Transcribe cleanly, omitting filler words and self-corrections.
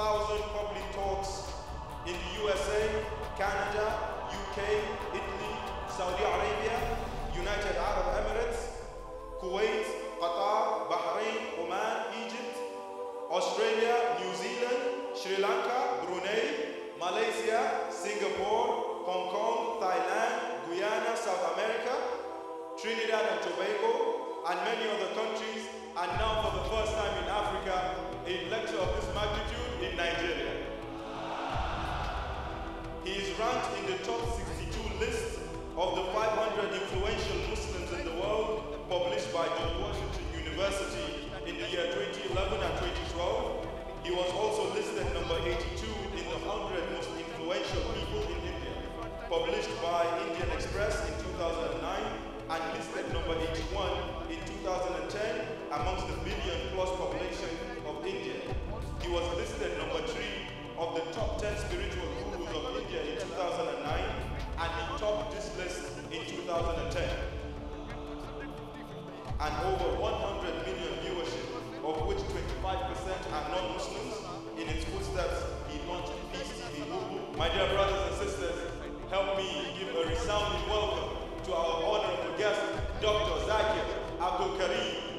public talks in the USA, Canada, UK, Italy, Saudi Arabia, United Arab Emirates, Kuwait, Qatar, Bahrain, Oman, Egypt, Australia, New Zealand, Sri Lanka, Brunei, Malaysia, Singapore, Hong Kong, Thailand, Guyana, South America, Trinidad and Tobago, and many other countries, and now for the first time in Africa, a lecture of this magnitude in Nigeria. He is ranked in the top 62 list of the 500 influential Muslims in the world, published by George Washington University in the year 2011 and 2012. He was also listed number 82 in the 100 most influential people in India, published by Indian Express in 2009, and listed number 81 in 2010 amongst the billion-plus population of India. He was listed number 3 of the top 10 spiritual gurus of India in 2009, and he topped this list in 2010. And over 100 million viewership, of which 25% are non-Muslims. In its footsteps, he launched Peace TV Movement. My dear brothers and sisters, help me give a resounding welcome to our honorable guest, Dr. Zakir Abdul Karim